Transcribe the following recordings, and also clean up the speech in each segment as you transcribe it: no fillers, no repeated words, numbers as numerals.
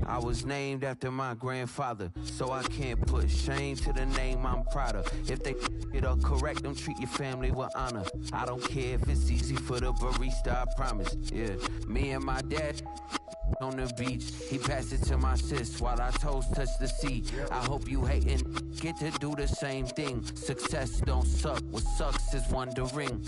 I was named after my grandfather, so I can't put shame to the name I'm proud of. If they it up correct, them treat your family with honor. I don't care if it's easy for the barista, I promise. Yeah, me and my dad on the beach, he passed it to my sis while our toes touch the sea. I hope you hatin' get to do the same thing. Success don't suck, what sucks is wondering.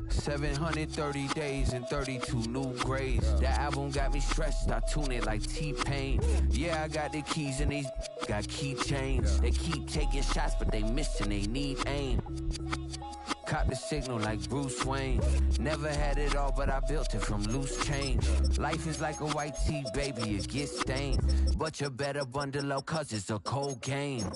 730 days and 32 new grades. That album got me stressed, I tune it like T-Pain. Yeah, I got the keys and these got keychains. They keep taking shots, but they missing, they need aim. Caught the signal like Bruce Wayne. Never had it all, but I built it from loose change. Life is like a white tee, baby, it gets stained. But you better bundle up, cause it's a cold game.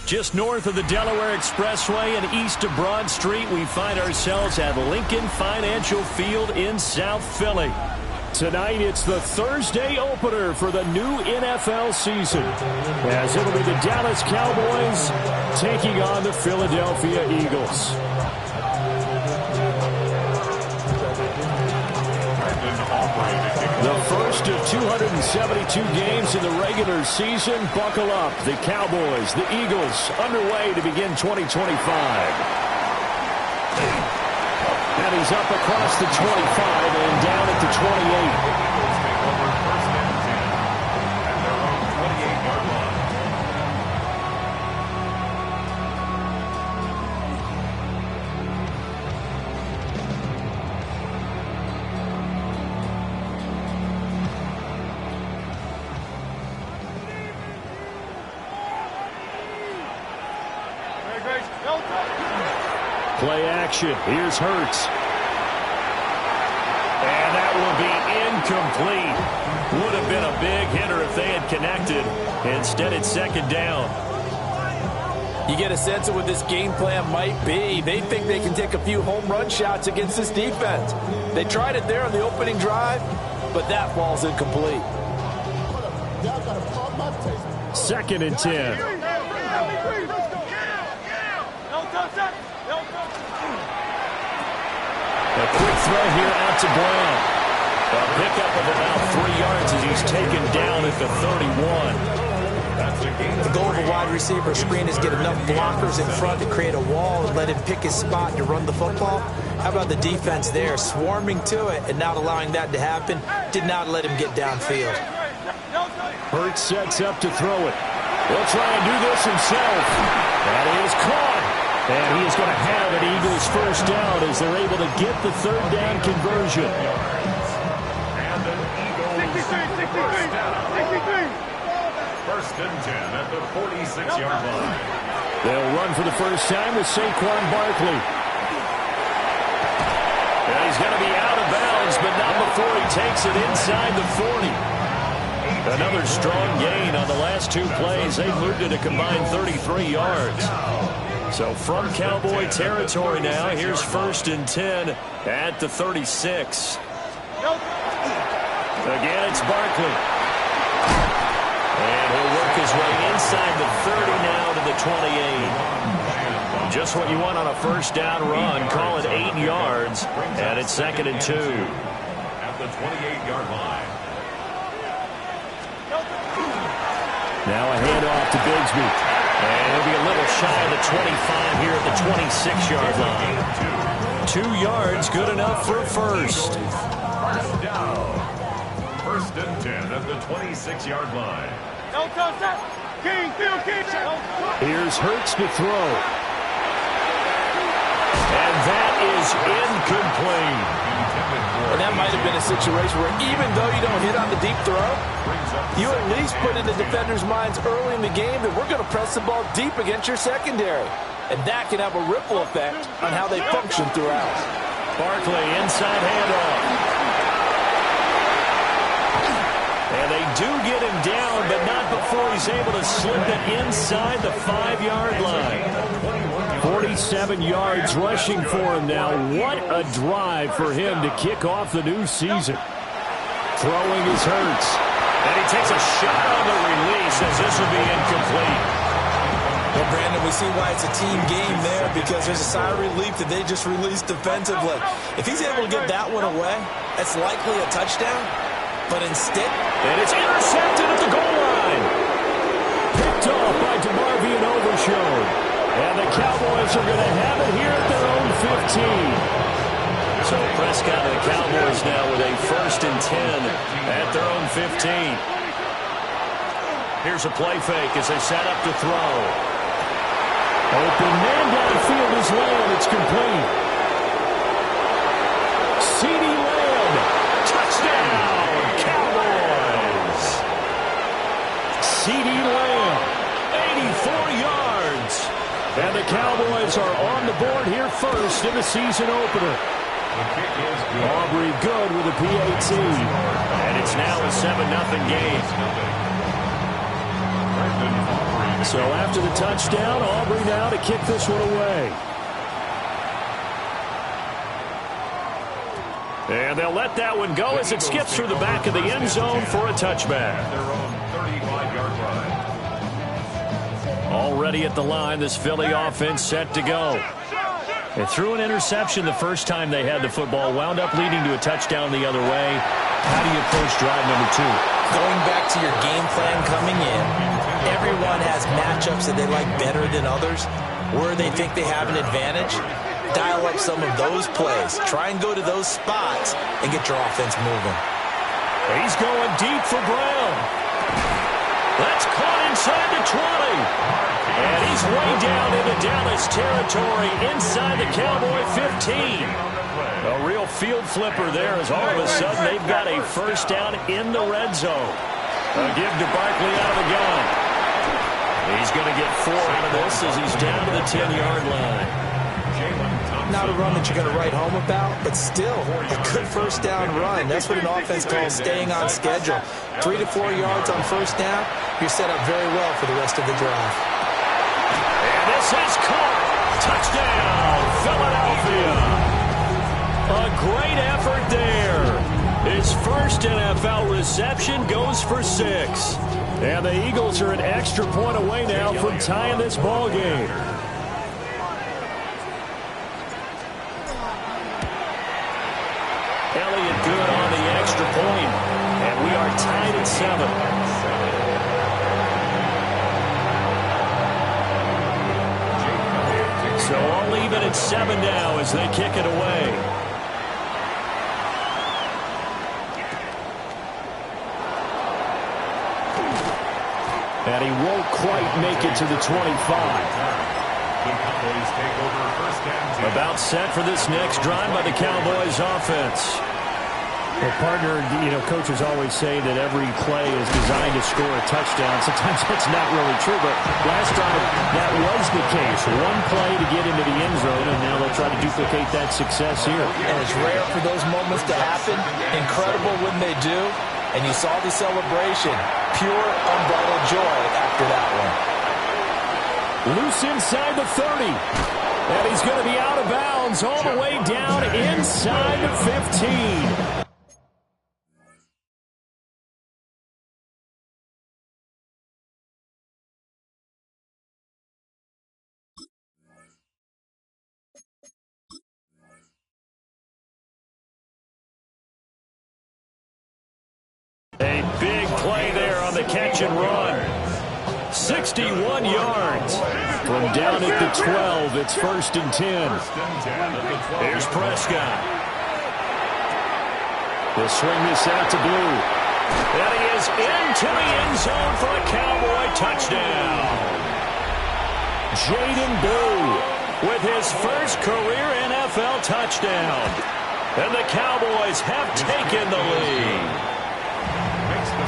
Just north of the Delaware Expressway and east of Broad Street, we find ourselves at Lincoln Financial Field in South Philly. Tonight, it's the Thursday opener for the new NFL season, as it'll be the Dallas Cowboys taking on the Philadelphia Eagles. The first of 272 games in the regular season. Buckle up. The Cowboys, the Eagles, underway to begin 2025. And he's up across the 25 and down at the 28. Play action. Here's Hurts. And that will be incomplete. Would have been a big hitter if they had connected. Instead, it's second down. You get a sense of what this game plan might be. They think they can take a few home run shots against this defense. They tried it there on the opening drive, but that ball's incomplete. Second and 10. A quick throw here out to Brown. A pickup of about 3 yards as he's taken down at the 31. The goal of a wide receiver screen is get enough blockers in front to create a wall and let him pick his spot to run the football. How about the defense there, swarming to it and not allowing that to happen? Did not let him get downfield. Hurts sets up to throw it. He'll try and do this himself. And he is caught. And he is going to have an Eagles first down as they're able to get the third down conversion. And an Eagles first and 10 at the 46-yard line. They'll run for the first time with Saquon Barkley. And he's going to be out of bounds, but not before he takes it inside the 40. Another strong gain on the last two plays. They've moved it a combined 33 yards. So from Cowboy territory now, here's first and 10 at the 36. Again, it's Barkley. And he'll work his way inside the 30 now to the 28. Just what you want on a first down run. Call it 8 yards, and it's second and 2. At the 28-yard line. Now a handoff to Bigsby. And he'll be a little shy of the 25 here at the 26-yard line. 2 yards, good enough for a first. First down. First and 10 at the 26-yard line. Here's Hurts to throw. And that is incomplete. And that might have been a situation where even though you don't hit on the deep throw, you at least put in the defenders' minds early in the game that we're going to press the ball deep against your secondary. and that can have a ripple effect on how they function throughout. Barkley, inside handoff. And they do get him down, but not before he's able to slip it inside the 5-yard line. 47 yards rushing for him now. What a drive for him to kick off the new season. Throwing is Hurts. And he takes a shot on the release as this will be incomplete. Well, Brandon, we see why it's a team game there, because there's a sigh of relief that they just released defensively. If he's able to get that one away, that's likely a touchdown. But instead... And it's intercepted at the goal line. Picked off by DeMarvion Overshown. And the Cowboys are going to have it here at their own 15. So Prescott and the Cowboys now with a 1st and 10 at their own 15. Here's a play fake as they set up to throw. Open man downfield is Lamb. It's complete. CeeDee Lamb. Touchdown, Cowboys. CeeDee Lamb, 84 yards. And the Cowboys are on the board here first in the season opener. Aubrey good with a PAT. And it's now a 7-0 game. So after the touchdown, Aubrey now to kick this one away. And they'll let that one go as it skips through the back of the end zone for a touchback. Already at the line, this Philly offense set to go. They threw an interception the first time they had the football, wound up leading to a touchdown the other way. How do you approach drive number 2? Going back to your game plan coming in, everyone has matchups that they like better than others, where they think they have an advantage. Dial up some of those plays. Try and go to those spots and get your offense moving. He's going deep for Brown. That's caught inside the 20. And he's way down into Dallas territory inside the Cowboy 15. A real field flipper there as all of a sudden they've got a 1st down in the red zone. A give to Barkley out of the gun. He's going to get 4 out of this as he's down to the 10-yard line. Not a run that you're going to write home about, but still a good 1st down run. That's what an offense calls staying on schedule. 3 to 4 yards on 1st down, you're set up very well for the rest of the drive. And this is caught. Touchdown, Philadelphia. A great effort there. His first NFL reception goes for 6. And the Eagles are an extra point away now from tying this ball game. Elliott good on the extra point. And we are tied at 7. So all even at 7 now as they kick it away. And he won't quite make it to the 25. About set for this next drive by the Cowboys offense. Well, partner, coaches always say that every play is designed to score a touchdown. Sometimes that's not really true, but last time that was the case. One play to get into the end zone, and now they'll try to duplicate that success here. And it's rare for those moments to happen. Incredible when they do. And you saw the celebration. Pure, unbridled joy after that one. Loose inside the 30. And he's going to be out of bounds all the way down inside the 15. A big play there on the catch and run. 61 yards. From down at the 12, it's 1st and 10. Here's Prescott. They'll swing this out to Blue. And he is into the end zone for a Cowboy touchdown. Jaden Blue with his first career NFL touchdown. And the Cowboys have taken the lead.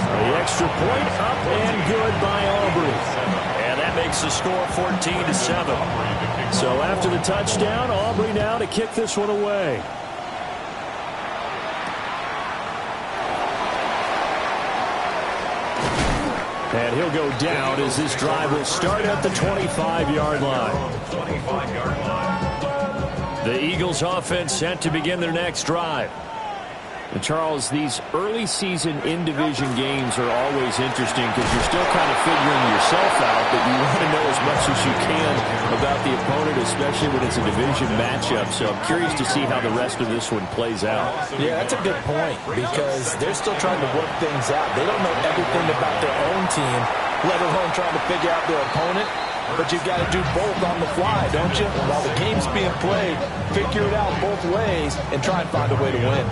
The extra point up and good by Aubrey. And that makes the score 14-7. So after the touchdown, Aubrey now to kick this one away. And he'll go down as this drive will start at the 25-yard line. The Eagles offense set to begin their next drive. And Charles, these early season in-division games are always interesting because you're still kind of figuring yourself out, but you want to know as much as you can about the opponent, especially when it's a division matchup. So I'm curious to see how the rest of this one plays out. Yeah, that's a good point because they're still trying to work things out. They don't know everything about their own team, let alone trying to figure out their opponent. But you've got to do both on the fly, don't you? While the game's being played, figure it out both ways and try and find a way to win.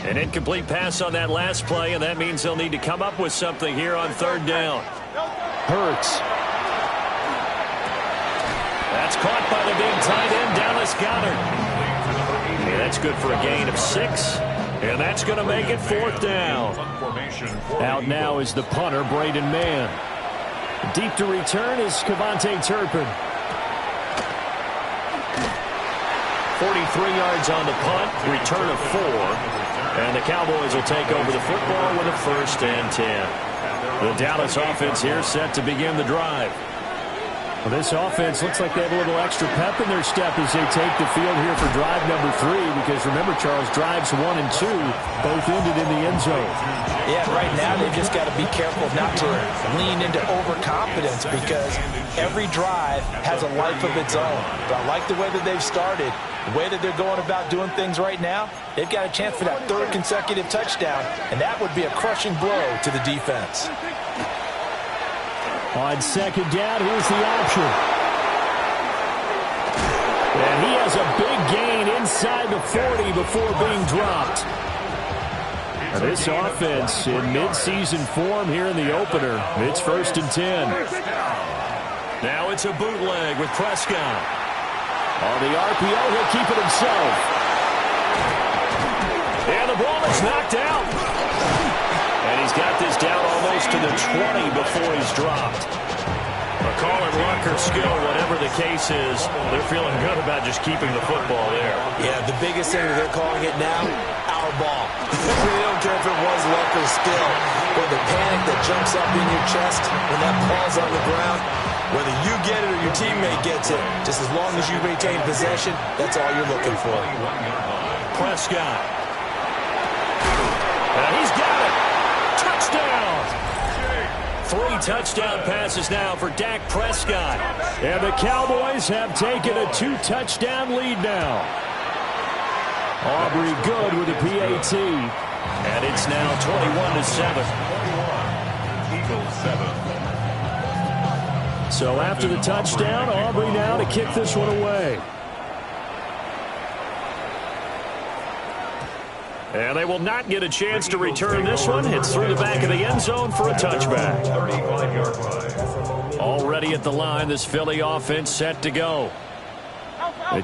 An incomplete pass on that last play, and that means they'll need to come up with something here on third down. Hurts. That's caught by the big tight end, Dallas Goedert. Yeah, that's good for a gain of 6, and that's going to make it fourth down. Out now is the punter, Braden Mann. Deep to return is Kevontae Turpin. 43 yards on the punt, return of 4. And the Cowboys will take over the football with a 1st and 10. The Dallas offense here set to begin the drive. Well, this offense looks like they have a little extra pep in their step as they take the field here for drive number 3. Because remember, Charles, drives 1 and 2 both ended in the end zone. Yeah, right now they've just got to be careful not to lean into overconfidence because every drive has a life of its own. But I like the way that they've started, the way that they're going about doing things right now. They've got a chance for that 3rd consecutive touchdown, and that would be a crushing blow to the defense. On second down, here's the option. And he has a big gain inside the 40 before being dropped. Now this offense in midseason form here in the opener. It's 1st and 10. Now it's a bootleg with Prescott. On the RPO, he'll keep it himself. And the ball is knocked out. And he's got this down almost to the 20 before he's dropped. Call it luck or skill, whatever the case is, they're feeling good about just keeping the football there. Yeah, the biggest thing that they're calling it now, our ball. They don't care if it was luck or skill, but the panic that jumps up in your chest when that ball's on the ground, whether you get it or your teammate gets it, just as long as you maintain possession, that's all you're looking for. Prescott. And he's got it. Touchdown. 3 touchdown passes now for Dak Prescott. And the Cowboys have taken a 2-touchdown lead now. Aubrey good with a PAT. And it's now 21-7. Eagles 7. So after the touchdown, Aubrey now to kick this one away. And they will not get a chance to return this one. It's through the back of the end zone for a touchback. 35-yard line. Already at the line, this Philly offense set to go.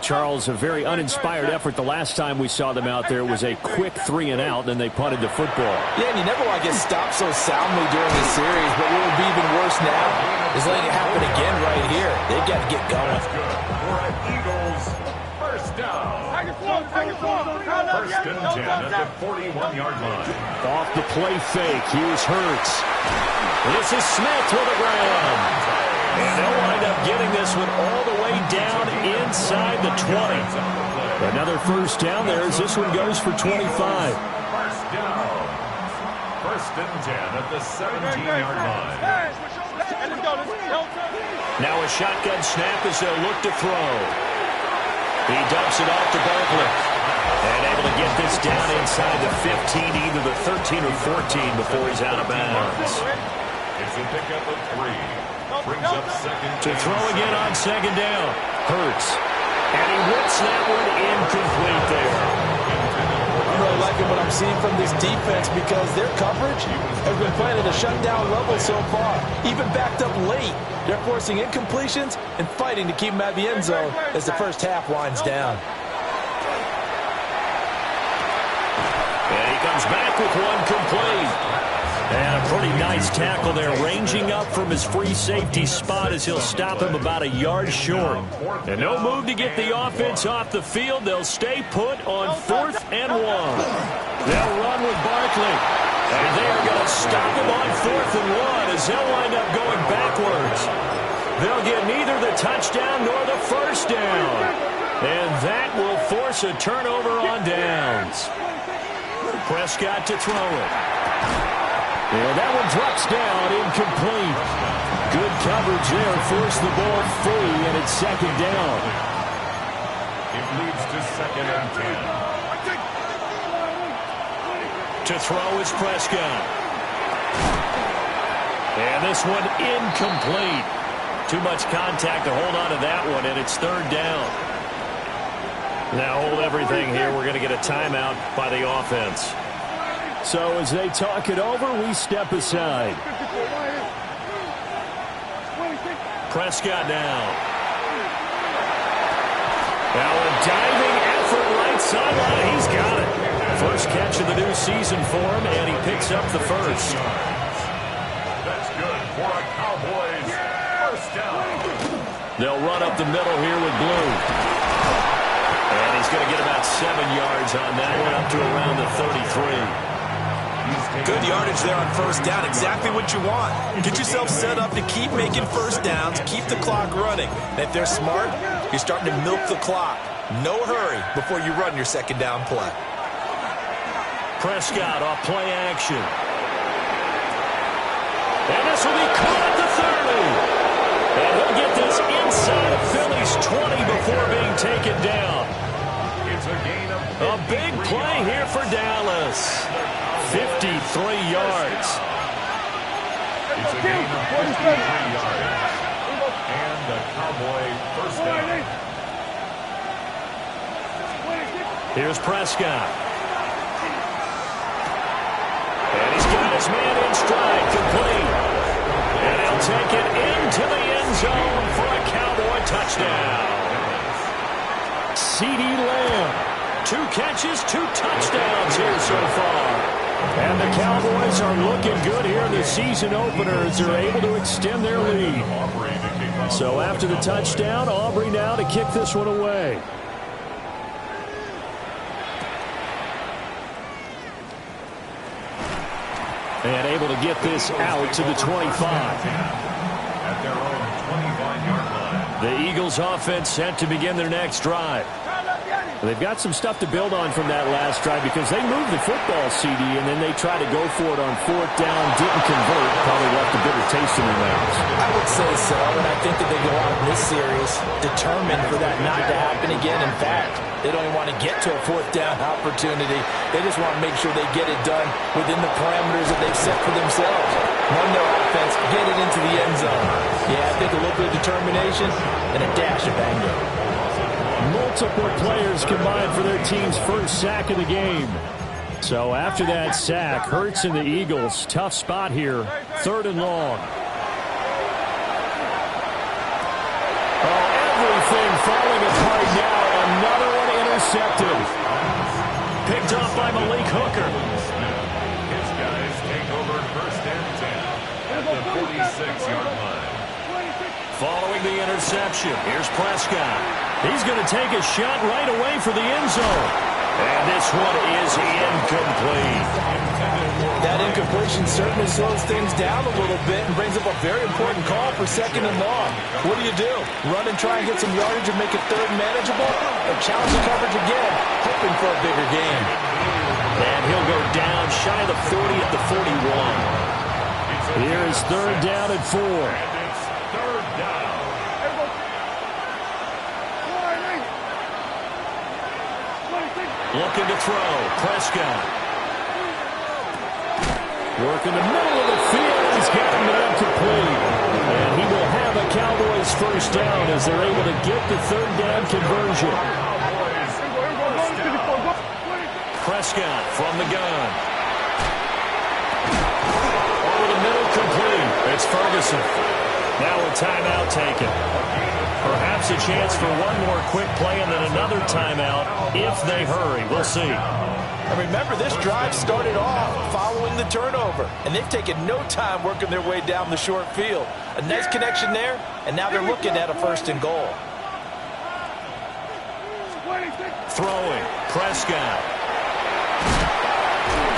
Charles, a very uninspired effort the last time we saw them out there. It was a quick 3 and out, then they punted the football. Yeah, and you never want to get stopped so soundly during the series, but what would be even worse now is letting it happen again right here. They've got to get going. For an Eagles first down. First and 10 at the 41-yard line. Off the play fake, here's Hurts. This is Smith with the ground. And they'll wind up getting this one all the way down inside the 20. Another first down there as this one goes for 25. First down. First and 10 at the 17-yard line. Now a shotgun snap as they'll look to throw. He dumps it off to Barkley. And able to get this down inside the 15, either the 13 or 14 before he's out of bounds. It's a pickup of 3. Brings up second. To throw again on second down. Hurts. And he whips that one incomplete there. I'm really liking what I'm I'm seeing from this defense because their coverage has been playing at a shutdown level so far. Even backed up late, they're forcing incompletions and fighting to keep them at the end zone as the first half winds down. And he comes back with one complete. And a pretty nice tackle there, ranging up from his free safety spot as he'll stop him about a yard short. And no move to get the offense off the field. They'll stay put on 4th and 1. They'll run with Barkley. And they are going to stop him on 4th and 1 as they'll wind up going backwards. They'll get neither the touchdown nor the first down. And that will force a turnover on downs. Prescott to throw it. And that one drops down, incomplete. Good coverage there, forced the ball free, and it's 2nd down. It leads to 2nd and 10. To throw is Prescott. And this one incomplete. Too much contact to hold on to that one, and it's 3rd down. Now hold everything here. We're going to get a timeout by the offense. So as they talk it over, we step aside. Prescott now. Now a diving effort right sideline. He's got it. First catch of the new season for him, and he picks up the first. That's good for a Cowboys first down. They'll run up the middle here with Blue. And he's going to get about 7 yards on that one, up to around the 33. Good yardage there on first down. Exactly what you want. Get yourself set up to keep making first downs, keep the clock running. And if they're smart, you're starting to milk the clock. No hurry before you run your 2nd down play. Prescott off play action. And this will be caught at the 30. And he'll get this inside of Philly's 20 before being taken down. It's a gain of a big play here for Dallas. 53 yards. It's a gain of 53 yards. And the Cowboy first down. Here's Prescott. And he's got his man in stride, complete. And he'll take it into the end zone for a Cowboy touchdown. CeeDee Lamb, 2 catches, 2 touchdowns here so far. And the Cowboys are looking good here in the season opener as they're able to extend their lead. So after the touchdown, Aubrey now to kick this one away. And able to get this out to the 25. At their own 25-yard line. The Eagles offense set to begin their next drive. They've got some stuff to build on from that last drive because they moved the football, CD, and then they tried to go for it on 4th down, didn't convert, probably left a bitter taste in their mouths. I would say so, and I think that they go out in this series determined for that not to happen again. In fact, they don't even want to get to a 4th down opportunity. They just want to make sure they get it done within the parameters that they've set for themselves. Run their offense, get it into the end zone. Yeah, I think a little bit of determination and a dash of anger. Multiple players combined for their team's first sack of the game. So after that sack, Hurts and the Eagles, tough spot here, 3rd and long. Oh, everything falling apart now. Another one intercepted. Picked off by Malik Hooker. His guys take over 1st and 10 at the 46-yard line. Following the interception, here's Prescott. He's going to take a shot right away for the end zone. And this one is incomplete. That incompletion certainly slows things down a little bit and brings up a very important call for 2nd and long. What do? Run and try and get some yardage and make it 3rd manageable? Or challenge the coverage again, hoping for a bigger gain. And he'll go down shy of the 40 at the 41. Here is 3rd down and 4. Looking to throw. Prescott. Working the middle of the field. He's gotten it up complete. And he will have a Cowboys first down as they're able to get the 3rd down conversion. Prescott from the gun. Over the middle, complete. It's Ferguson. Now a timeout taken. Perhaps a chance for one more quick play and then another timeout if they hurry. We'll see. And remember, this drive started off following the turnover, and they've taken no time working their way down the short field. A nice connection there, and now they're looking at a 1st and goal. Throwing, Prescott.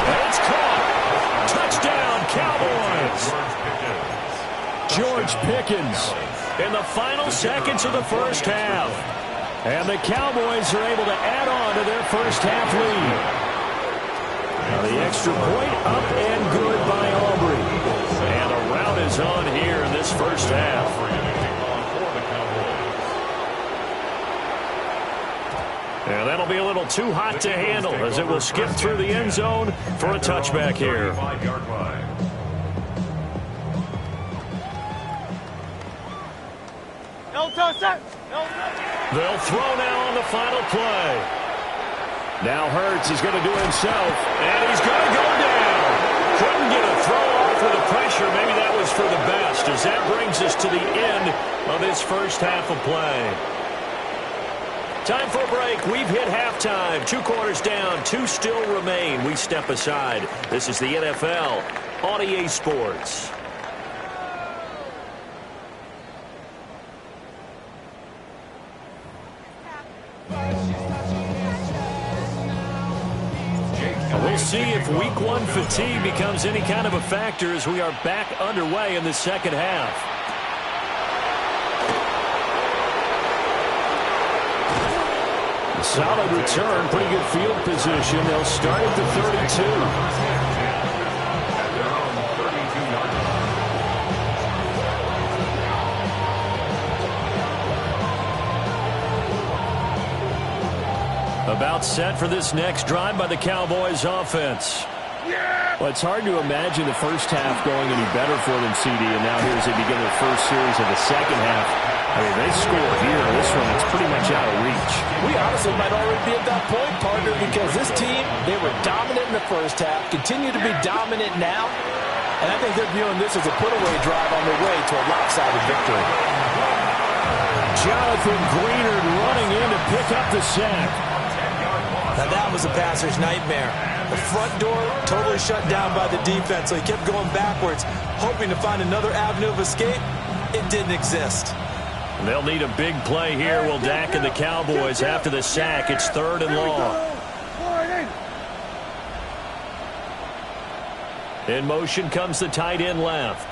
And it's caught. Touchdown, Cowboys. George Pickens in the final seconds of the first half. And the Cowboys are able to add on to their first half lead. Now the extra point up and good by Aubrey. And a rout is on here in this first half. And that'll be a little too hot to handle as it will skip through the end zone for a touchback here. They'll throw now on the final play. Now Hurts is going to do it himself, and he's going to go down. Couldn't get a throw off with the pressure. Maybe that was for the best, as that brings us to the end of this first half of play. Time for a break. We've hit halftime. 2 quarters down, 2 still remain. We step aside. This is the NFL on EA Sports. We'll see if week 1 fatigue becomes any kind of a factor as we are back underway in the second half. Solid return, pretty good field position. They'll start at the 32. About set for this next drive by the Cowboys offense. Well, it's hard to imagine the first half going any better for them, CD, and now here as they begin their first series of the second half. I mean, they score here. This one, it's pretty much out of reach. We honestly might already be at that point, partner, because this team, they were dominant in the first half, continue to be dominant now, and I think they're viewing this as a put-away drive on their way to a lopsided victory. Jonathan Greenard running in to pick up the sack. Now that was a passer's nightmare. The front door totally shut down by the defense, so he kept going backwards, hoping to find another avenue of escape. It didn't exist. They'll need a big play here. Will Dak and the Cowboys after the sack. It's 3rd and long. In motion comes the tight end left.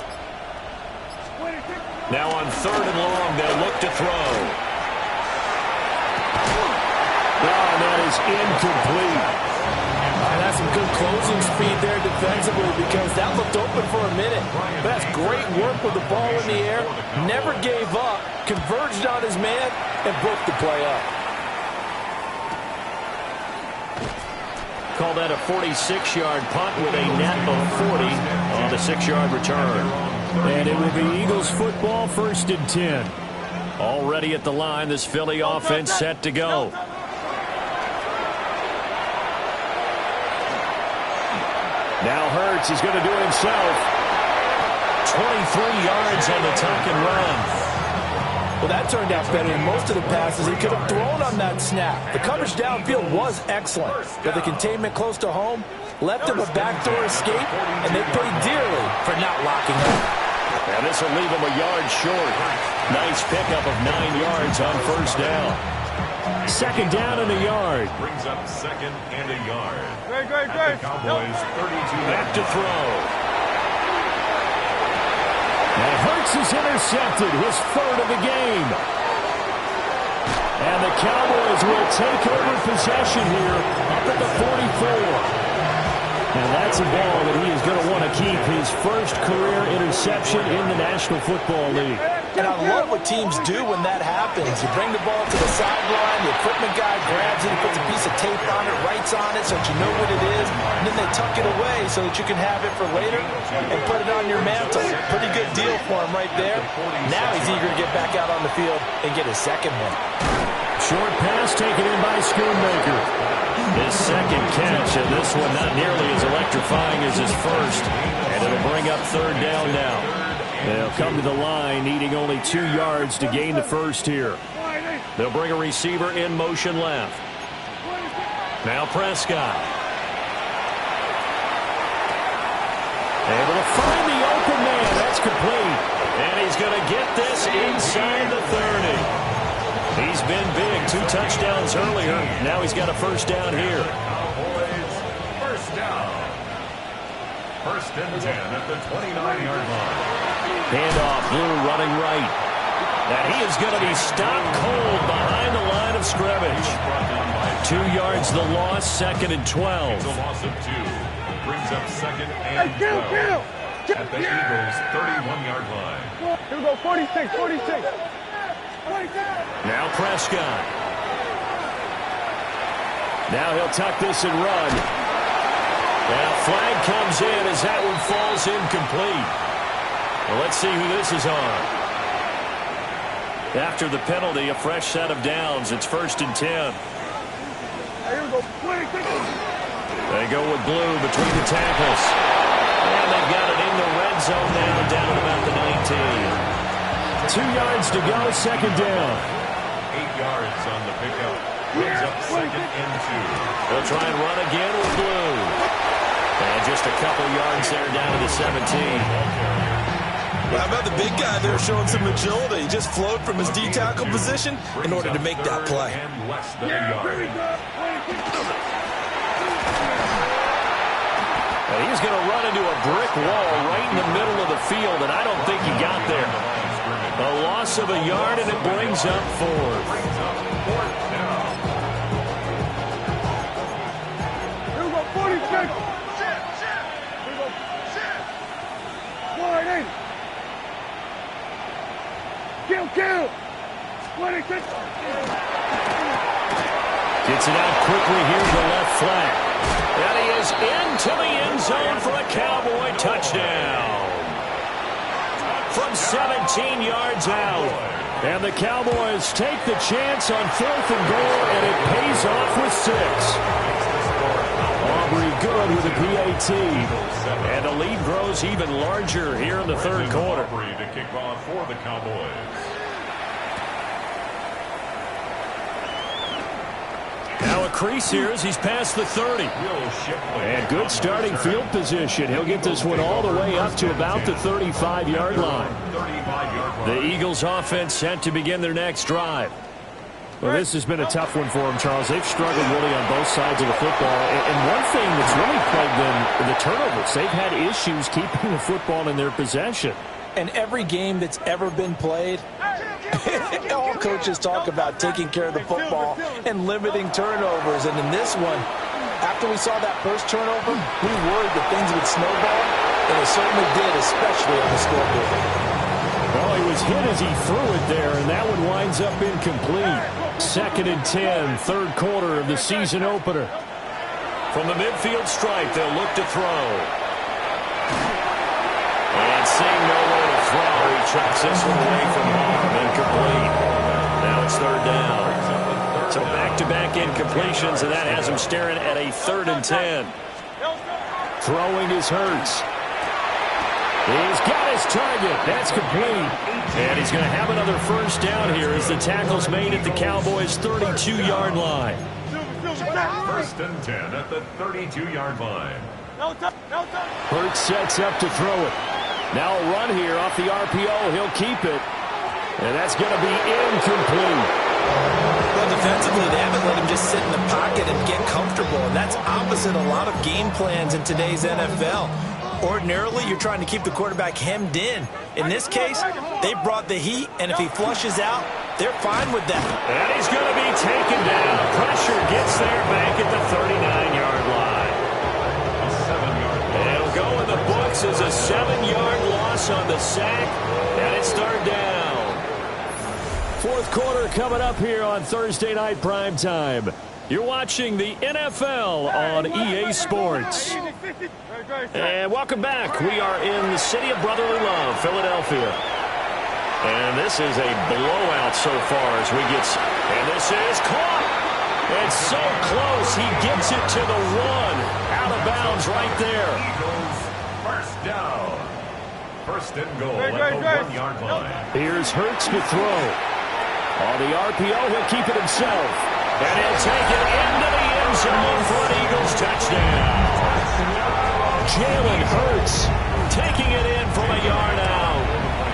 Now on 3rd and long, they'll look to throw. And that is incomplete. That's some good closing speed there defensively because that looked open for a minute. But that's great work with the ball in the air. Never gave up, converged on his man, and broke the play up. Call that a 46-yard punt with a net of 40 on the 6-yard return. And it will be Eagles football, 1st and 10. Already at the line, this Philly offense set to go. Now Hurts is going to do it himself. 23 yards on the tuck and run. Well, that turned out better than most of the passes he could have thrown on that snap. The coverage downfield was excellent, but the containment close to home left him a backdoor escape, and they paid dearly for not locking up. And this will leave him a yard short. Nice pickup of 9 yards on 1st down. 2nd down and a yard. Brings up 2nd and a yard. Great. Cowboys 32. Back to throw. And Hurts is intercepted, his 3rd of the game. And the Cowboys will take over possession here up at the 44. And that's a ball that he is going to want to keep, his first career interception in the National Football League. And I love what teams do when that happens. You bring the ball to the sideline, the equipment guy grabs it, he puts a piece of tape on it, writes on it so that you know what it is, and then they tuck it away so that you can have it for later and put it on your mantle. Pretty good deal for him right there. Now he's eager to get back out on the field and get his 2nd one. Short pass taken in by Schoonmaker. His second catch, and this one not nearly as electrifying as his first. And it'll bring up third down now. They'll come to the line needing only 2 yards to gain the first here. They'll bring a receiver in motion left. Now Prescott. Able to find the open man. That's complete. And he's going to get this inside the 30. He's been big. 2 touchdowns earlier. Now he's got a first down here. Cowboys, first down. First and 10 at the 29-yard line. Handoff, Blue running right. And he is going to be stopped cold behind the line of scrimmage. 2 yards the loss, second and 12. It's a loss of 2. Brings up second and 12. At the Eagles' 31-yard line. Here we go, 46, 46. Now Prescott. Now he'll tuck this and run. And a flag comes in as that one falls incomplete. Well, let's see who this is on. After the penalty, a fresh set of downs. It's first and 10. Here we go, 26. They go with Blue between the tackles. And they've got it in the red zone now, down at about the 19. 2 yards to go, second down. 8 yards on the pickup. Brings up second and 2. They'll try and run again with Blue. And just a couple yards there down to the 17. How about the big guy there showing some agility? He just flowed from his D-tackle position in order to make that play. And less than a yard. And he's going to run into a brick wall right in the middle of the field, and I don't think he got there. A loss of a yard, and it brings up fourth. Here we go, 46. Here we go. 180. Kill. 26. Gets it out quickly here to the left flat. And he is into the end zone for a Cowboy touchdown. From 17 yards out. And the Cowboys take the chance on 4th and goal, and it pays off with 6. Aubrey good with a PAT. And the lead grows even larger here in the third quarter. To kick off for the Cowboys. Now a crease here as he's past the 30. And good starting field position. He'll get this one all the way up to about the 35-yard line. The Eagles offense set to begin their next drive. Well, this has been a tough one for them, Charles. They've struggled really on both sides of the football. And one thing that's really plagued them, the turnovers. They've had issues keeping the football in their possession. And every game that's ever been played, all coaches talk about taking care of the football and limiting turnovers. And in this one, after we saw that first turnover, we worried that things would snowball, and it certainly did, especially on the scoreboard. Well, he was hit as he threw it there, and that one winds up incomplete. Second and 10, third quarter of the season opener. From the midfield stripe, they'll look to throw. And seeing nowhere to throw, he chucks this one away from home. Incomplete. Now it's third down. So back-to-back incompletions, and that has him staring at a 3rd and 10. Throwing is Hurts. He's got his target. That's complete. And he's going to have another first down here as the tackle's made at the Cowboys' 32-yard line. First and 10 at the 32-yard line. Hurts sets up to throw it. Now a run here off the RPO. He'll keep it. And that's going to be incomplete. Well, defensively, they haven't let him just sit in the pocket and get comfortable. And that's opposite a lot of game plans in today's NFL. Ordinarily, you're trying to keep the quarterback hemmed in. In this case, they brought the heat, and if he flushes out, they're fine with that. And he's going to be taken down. Pressure gets there back at the 39-yard line. And it'll go in the books as a 7-yard loss on the sack, and it's third down. Fourth quarter coming up here on Thursday Night Primetime. You're watching the NFL on EA Sports. And welcome back. We are in the city of brotherly love, Philadelphia. And this is a blowout so far as we get... And this is caught. It's so close. He gets it to the 1. Out of bounds right there. Eagles, first down. First and goal at the 1-yard line. Here's Hurts to throw. On the RPO, he'll keep it himself. And he'll take it into the end zone for an Eagles touchdown. Jalen Hurts taking it in from a yard out.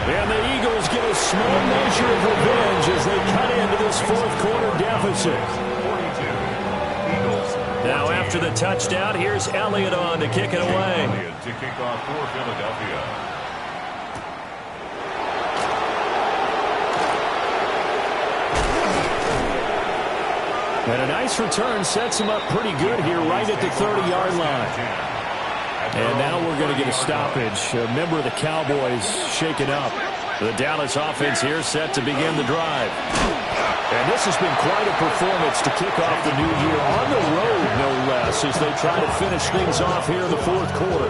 And the Eagles get a small measure of revenge as they cut into this fourth-quarter deficit. 42. Eagles. Now after the touchdown, here's Elliott on to kick it away. Elliott to kick off for Philadelphia. And a nice return sets him up pretty good here right at the 30-yard line. And now we're going to get a stoppage. A member of the Cowboys shaken up. The Dallas offense here set to begin the drive. And this has been quite a performance to kick off the new year on the road, no less, as they try to finish things off here in the fourth quarter.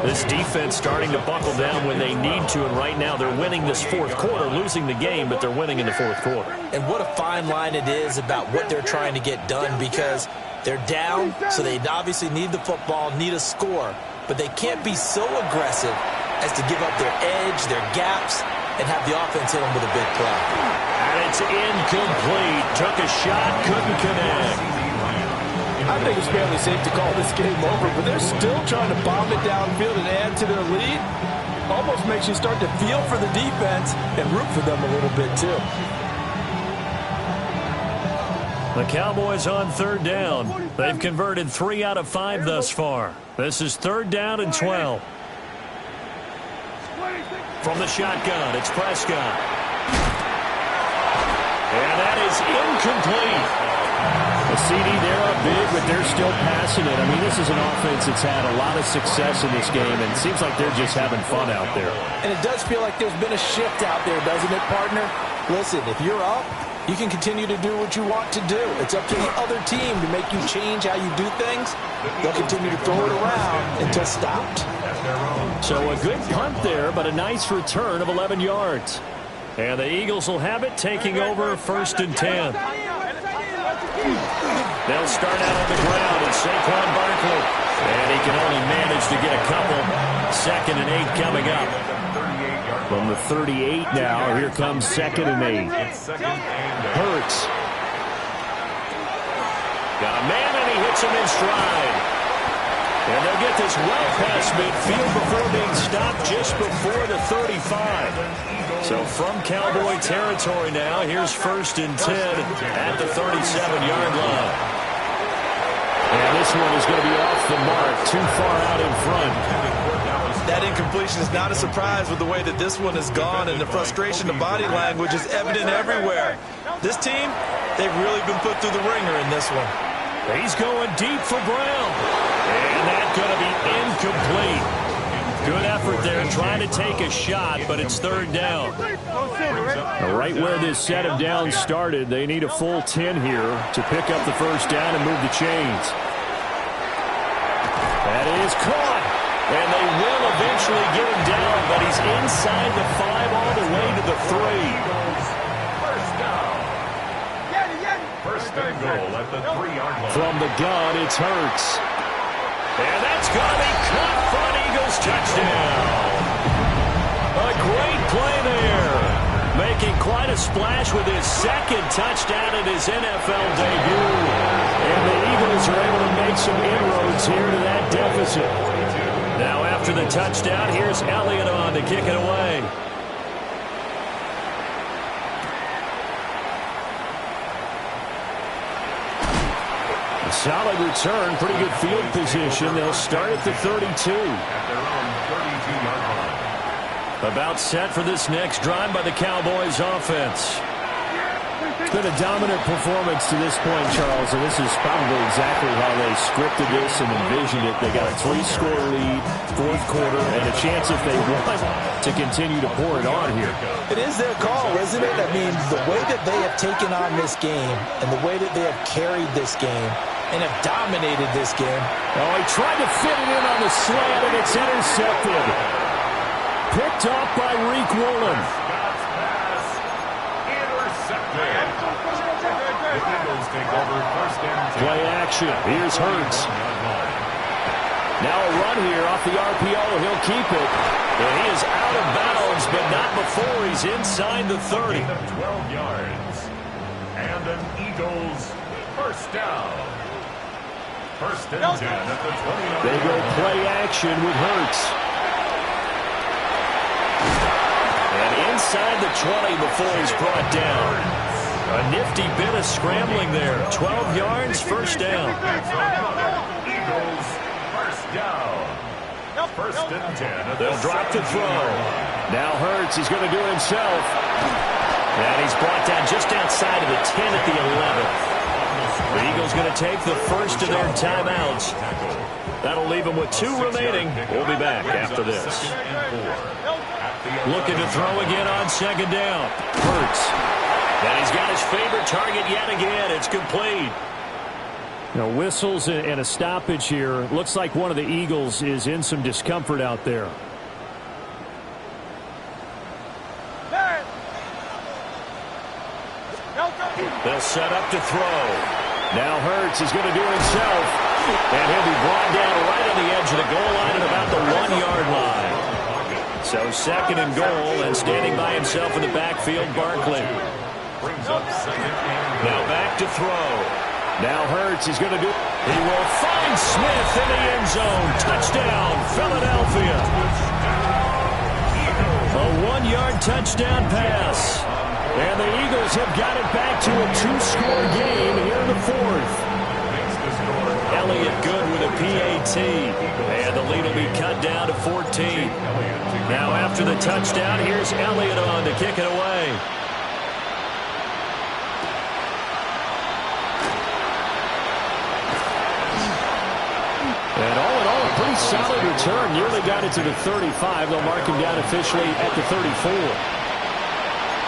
This defense starting to buckle down when they need to, and right now they're winning this fourth quarter, losing the game, but they're winning in the fourth quarter. And what a fine line it is about what they're trying to get done, because they're down, so they obviously need the football, need a score, but they can't be so aggressive as to give up their edge, their gaps, and have the offense hit them with a big play. And it's incomplete. Took a shot, couldn't connect. I think it's fairly safe to call this game over, but they're still trying to bomb it downfield and add to their lead. Almost makes you start to feel for the defense and root for them a little bit, too. The Cowboys on third down. They've converted 3 out of 5 thus far. This is third down and 12. From the shotgun, it's Prescott. And that is incomplete. The CD, they're up big, but they're still passing it. I mean, this is an offense that's had a lot of success in this game, and it seems like they're just having fun out there. And it does feel like there's been a shift out there, doesn't it, partner? Listen, if you're up, you can continue to do what you want to do. It's up to the other team to make you change how you do things. They'll continue to throw it around until stopped. So a good punt there, but a nice return of 11 yards. And the Eagles will have it, taking over first and 10. They'll start out on the ground, and Saquon Barkley. And he can only manage to get a couple. Second and 8 coming up. From the 38 now, here comes second and 8. Hurts. Got a man, and he hits him in stride. And they'll get this well past midfield before being stopped just before the 35. So from Cowboy territory now, here's first and 10 at the 37-yard line. And this one is going to be off the mark, too far out in front. That incompletion is not a surprise with the way that this one has gone, and the frustration, the body language is evident everywhere. This team, they've really been put through the ringer in this one. He's going deep for Brown. And that's going to be incomplete. Good effort there trying to take a shot, but it's third down. Right where this set of downs started, they need a full 10 here to pick up the first down and move the chains. That is caught. And they will eventually get him down, but he's inside the 5 all the way to the 3. First and goal at the 3-yard line. From the gun, it's Hurts. And that's going to be caught for an Eagles touchdown. A great play there. Making quite a splash with his second touchdown in his NFL debut. And the Eagles are able to make some inroads here to that deficit. Now after the touchdown, here's Elliott on to kick it away. A solid return, pretty good field position. They'll start at the 32. At their own 32-yard line. About set for this next drive by the Cowboys offense. It's been a dominant performance to this point, Charles, and this is probably exactly how they scripted this and envisioned it. They got a 3-score lead, fourth quarter, and a chance if they want to continue to pour it on here. It is their call, isn't it? I mean, the way that they have taken on this game and the way that they have carried this game and have dominated this game. Oh, he tried to fit it in on the slant, and it's intercepted. Picked off by Reek Woolen. take over first and 10. Play action. Here's Hurts. Now a run here off the RPO. He'll keep it. And he is out of bounds, but not before he's inside the 30. 12 yards. And an Eagles first down. First and 10 at the 20. They go play action with Hurts. And inside the 20 before he's brought down. A nifty bit of scrambling there. 12 yards, first down. Eagles first down. First and 10. They'll drop the throw. Now Hurts, he's going to do it himself. And he's brought down just outside of the 10 at the 11th. The Eagles going to take the first of their timeouts. That'll leave them with 2 remaining. We'll be back after this. Looking to throw again on second down. Hurts. And he's got his favorite target yet again. It's complete. Now, whistles and a stoppage here. Looks like one of the Eagles is in some discomfort out there. They'll set up to throw. Now Hurts is going to do it himself. And he'll be brought down right on the edge of the goal line at about the 1-yard line. So second and goal, and standing by himself in the backfield, Barkley. Now back to throw. Now Hurts is going to do it. He will find Smith in the end zone. Touchdown, Philadelphia. A 1-yard touchdown pass. And the Eagles have got it back to a 2-score game here in the 4th. Elliott good with a PAT. And the lead will be cut down to 14. Now after the touchdown, here's Elliott on to kick it away. And all in all, a pretty solid return. Nearly got it to the 35. They'll mark him down officially at the 34.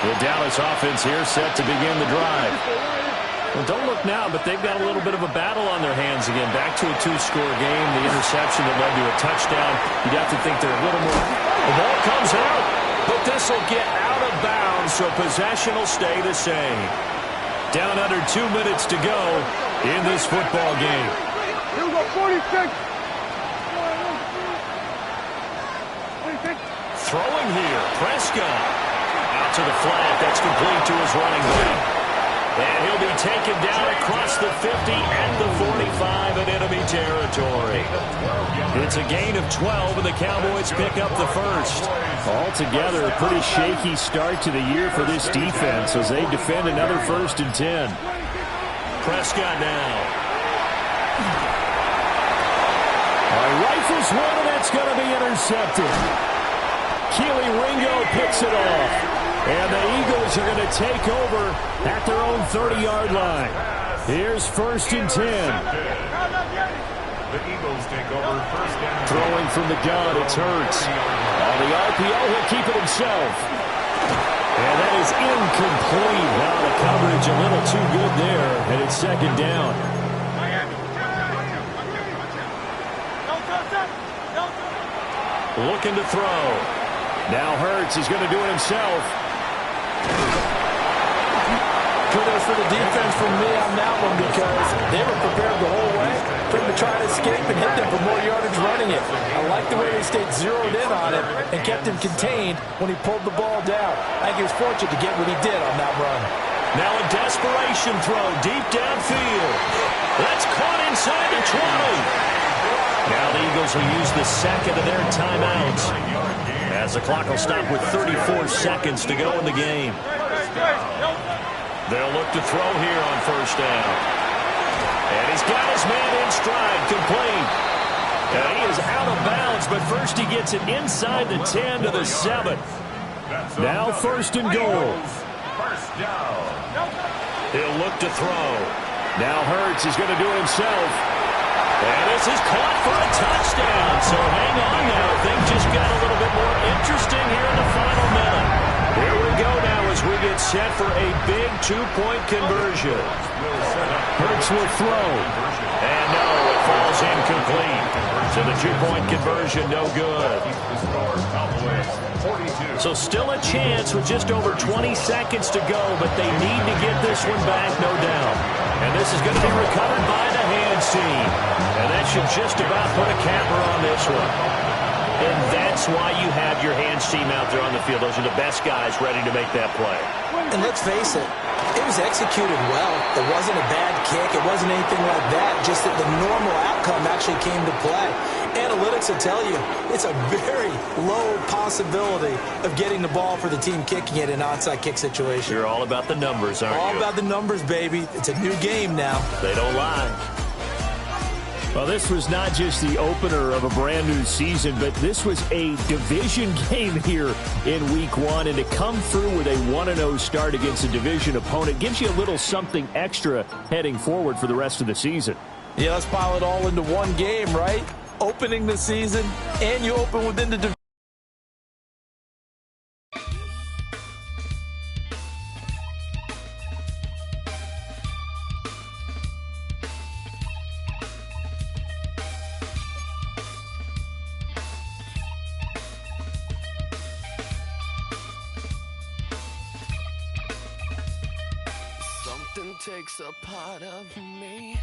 The Dallas offense here set to begin the drive. Well, don't look now, but they've got a little bit of a battle on their hands again. Back to a 2-score game. The interception that led to a touchdown. You'd have to think they're a little more. The ball comes out, but this will get out of bounds, so possession will stay the same. Down under 2 minutes to go in this football game. Here we go, 46. Throwing here, Prescott. Out to the flat, that's complete to his running back. And he'll be taken down across the 50 and the 45 in enemy territory. It's a gain of 12, and the Cowboys pick up the first. Altogether, a pretty shaky start to the year for this defense as they defend another 1st and 10. Prescott now. Rifles one, and that's going to be intercepted. Keely Ringo picks it off. And the Eagles are going to take over at their own 30-yard line. Here's 1st and 10. The Eagles take over first down. Throwing from the gun, it's Hurts. On the RPO, he'll keep it himself. And that is incomplete. Now the coverage a little too good there, and it's second down. Looking to throw. Now Hurts is going to do it himself. Kudos for the defense from me on that one because they were prepared the whole way for him to try to escape and hit them for more yardage running it. I like the way they stayed zeroed in on him and kept him contained when he pulled the ball down. I think he was fortunate to get what he did on that run. Now a desperation throw deep downfield. That's caught inside the 20. Now the Eagles will use the second of their timeouts as the clock will stop with 34 seconds to go in the game. They'll look to throw here on first down. And he's got his man in stride, complete. And he is out of bounds, but first he gets it inside the 10 to the 7. Now 1st and goal. First down. He'll look to throw. Now Hurts is going to do it himself. And this is caught for a touchdown. So hang on now. Things just got a little bit more interesting here in the final minute. Here we go now as we get set for a big 2-point conversion. Hurts will throw. And no, it falls incomplete. So the 2-point conversion, no good. So still a chance with just over 20 seconds to go, but they need to get this one back, no doubt. And this is going to be recovered by the hands team. And that should just about put a capper on this one. And that's why you have your hands team out there on the field. Those are the best guys ready to make that play. And let's face it, it was executed well. It wasn't a bad kick. It wasn't anything like that. Just that the normal outcome actually came to play. Analytics will tell you it's a very low possibility of getting the ball for the team kicking it in an onside kick situation. You're all about the numbers, aren't you? All about the numbers, baby. It's a new game now. They don't lie. Well, this was not just the opener of a brand new season, but this was a division game here in week 1. And to come through with a 1-0 start against a division opponent gives you a little something extra heading forward for the rest of the season. Yeah, let's pile it all into one game, right? Opening the season, and you open within the division. Something takes a part of me.